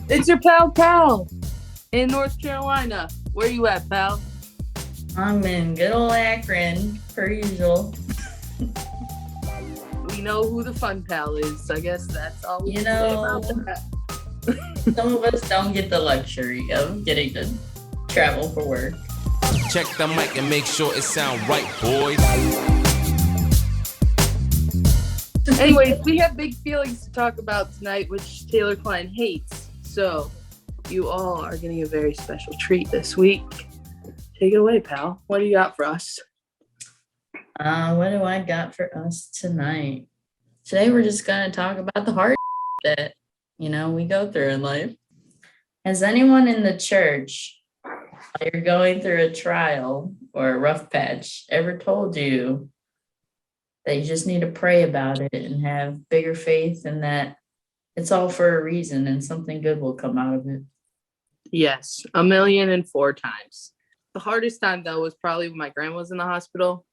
It's your pal in North Carolina. Where you at, pal? I'm in good old Akron, per usual. We know who the fun pal is. I guess that's all we You can say about know, that. some of us don't get the luxury of getting to travel for work. Check the mic and make sure it sound right, boys. Anyways, we have big feelings to talk about tonight, which Taylor Klein hates. So you all are getting a very special treat this week. Take it away, pal. What do you got for us? What do I got for us tonight? Today we're just gonna talk about the hard that we go through in life. Has anyone in the church, while you're going through a trial or a rough patch, ever told you that you just need to pray about it and have bigger faith and that it's all for a reason and something good will come out of it? Yes, 1,004 times. The hardest time, though, was probably when my grandma was in the hospital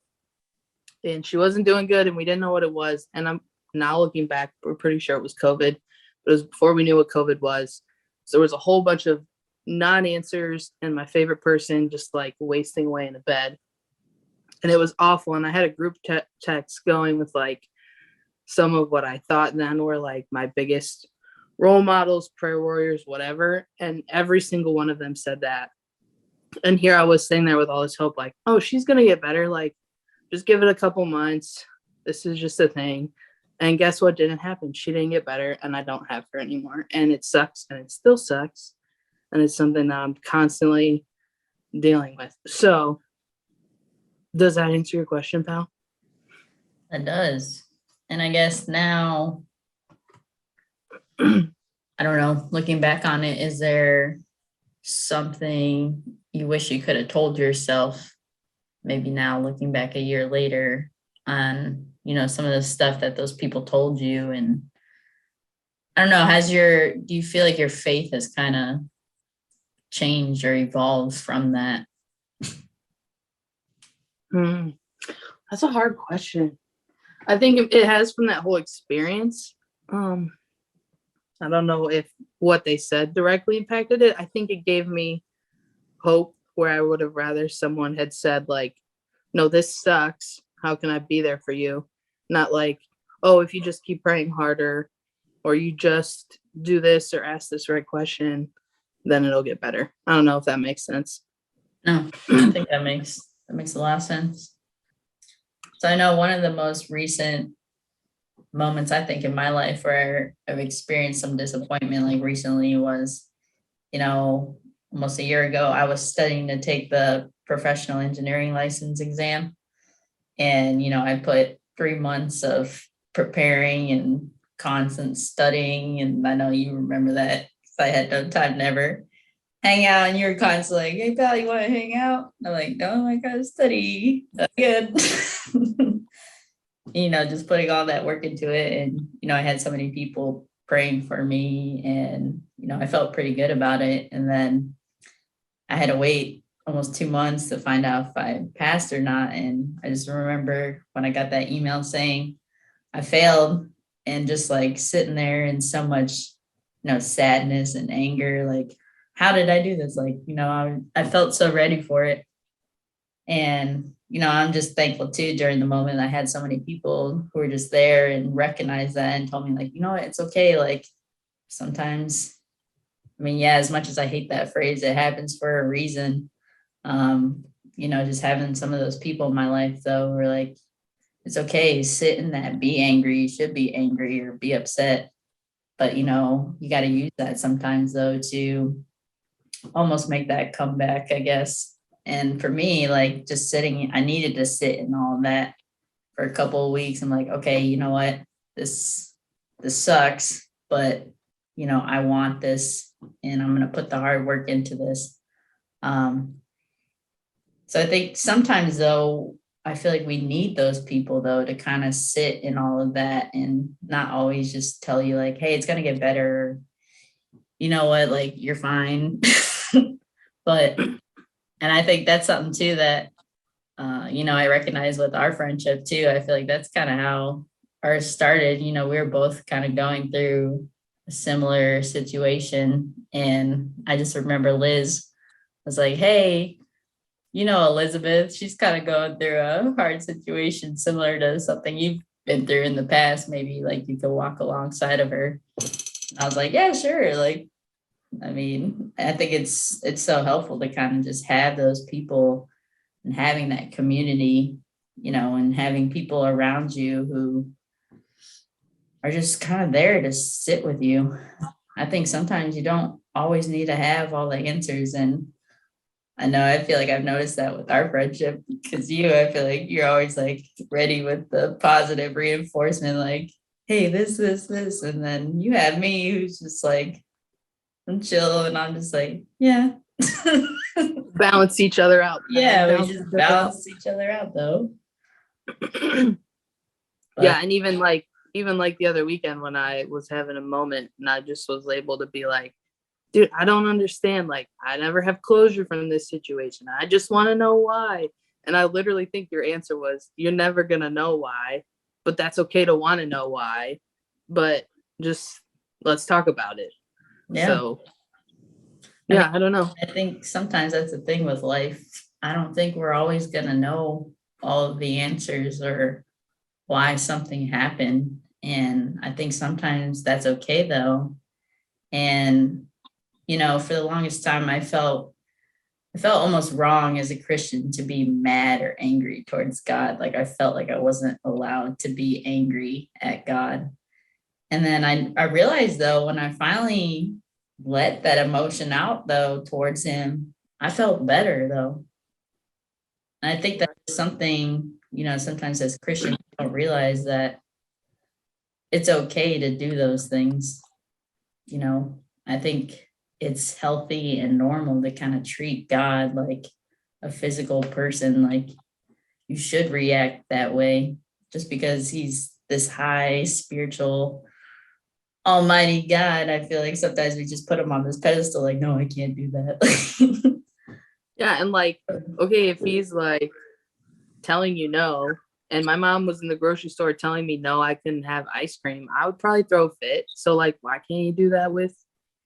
and she wasn't doing good and we didn't know what it was. And I'm now looking back, we're pretty sure it was COVID, but it was before we knew what COVID was. So there was a whole bunch of non-answers and my favorite person just like wasting away in a bed. And it was awful. And I had a group text going with like some of what I thought then were like my biggest role models, prayer warriors, whatever. And every single one of them said that. And here I was sitting there with all this hope, like, oh, she's going to get better. Like, just give it a couple months. This is just a thing. And guess what didn't happen? She didn't get better and I don't have her anymore. And it sucks and it still sucks. And it's something that I'm constantly dealing with. So does that answer your question, pal? It does. And I guess now, I don't know, looking back on it, is there something you wish you could have told yourself, maybe now looking back a year later on, some of the stuff that those people told you? And I don't know, do you feel like your faith has kind of changed or evolved from that? That's a hard question. I think it has from that whole experience. I don't know if what they said directly impacted it. I think it gave me hope where I would have rather someone had said like, no, this sucks. How can I be there for you? Not like, oh, if you just keep praying harder or you just do this or ask this right question, then it'll get better. I don't know if that makes sense. No, I think that makes a lot of sense. So I know one of the most recent moments I think in my life where I've experienced some disappointment like recently was, almost a year ago, I was studying to take the professional engineering license exam. And, I put 3 months of preparing and constant studying. And I know you remember that because I had no time to ever hang out. And you were constantly like, hey, pal, you want to hang out? I'm like, no, I got to study. That's good. Just putting all that work into it. And, I had so many people praying for me and, I felt pretty good about it. And then I had to wait almost 2 months to find out if I passed or not. And I just remember when I got that email saying I failed and just like sitting there in so much, sadness and anger, like, how did I do this? Like, I felt so ready for it. And, I'm just thankful too, during the moment, I had so many people who were just there and recognized that and told me like, it's okay. Like sometimes, as much as I hate that phrase, it happens for a reason. Just having some of those people in my life though, were like, it's okay, sit in that, be angry. You should be angry or be upset. But, you got to use that sometimes though, to almost make that comeback, I guess. And for me, like just sitting, I needed to sit in all of that for a couple of weeks. I'm like, okay, you know what? This sucks, but I want this and I'm going to put the hard work into this. So I think sometimes though, I feel like we need those people though to kind of sit in all of that and not always just tell you like, hey, it's going to get better. You know what? Like you're fine. But and I think that's something too that, I recognize with our friendship too. I feel like that's kind of how ours started. We were both kind of going through a similar situation. And I just remember Liz was like, hey, Elizabeth, she's kind of going through a hard situation similar to something you've been through in the past. Maybe like you could walk alongside of her. I was like, yeah, sure. Like, I mean, I think it's so helpful to kind of just have those people and having that community, and having people around you who are just kind of there to sit with you. I think sometimes you don't always need to have all the answers. And I feel like I've noticed that with our friendship, because I feel like you're always like ready with the positive reinforcement, like, hey, this. And then you have me who's just like, I'm chill. And I'm just like, yeah. Balance each other out. Yeah, we just balance each other out though. Yeah, and even like the other weekend when I was having a moment and I just was able to be like, dude, I don't understand. Like, I never have closure from this situation. I just want to know why. And I literally think your answer was, you're never going to know why, but that's okay to want to know why. But just let's talk about it. Yeah. So, yeah, I don't know. I think sometimes that's the thing with life. I don't think we're always going to know all of the answers or why something happened. And I think sometimes that's okay though. And, for the longest time, I felt almost wrong as a Christian to be mad or angry towards God. Like I felt like I wasn't allowed to be angry at God. And then I realized though, when I finally let that emotion out though towards him, I felt better though. And I think that's something, sometimes as Christians we don't realize that it's okay to do those things. I think it's healthy and normal to kind of treat God like a physical person. Like you should react that way just because he's this high spiritual almighty God. I feel like sometimes we just put him on this pedestal like, no, I can't do that. Yeah, and like, okay, if he's like telling you no, and my mom was in the grocery store telling me no, I couldn't have ice cream, I would probably throw a fit. So like, why can't you do that with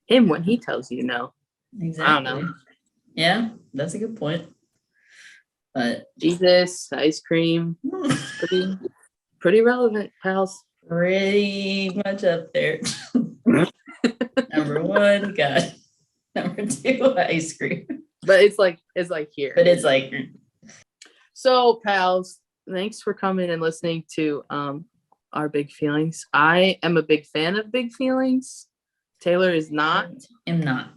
him when he tells you no? Exactly. I don't know. Yeah, that's a good point. But Jesus, ice cream, pretty relevant, pals. Pretty much up there. Number one, God. Number two, ice cream. But it's like here. But it's like. So, pals, thanks for coming and listening to our Big Feelings. I am a big fan of Big Feelings. Taylor is not. I'm not.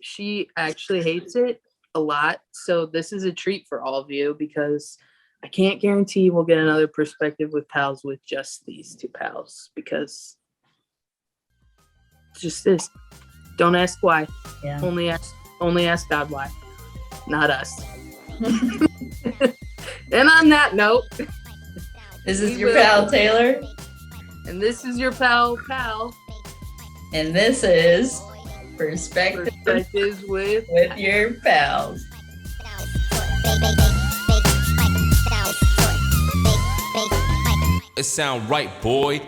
She actually hates it a lot. So this is a treat for all of you because I can't guarantee we'll get another perspective with pals with just these two pals because it's just this. Don't ask why. Yeah. Only ask God why, not us. And on that note, this is your pal Taylor, and this is your pal, and this is Perspectives with your pals. It sound right, boy.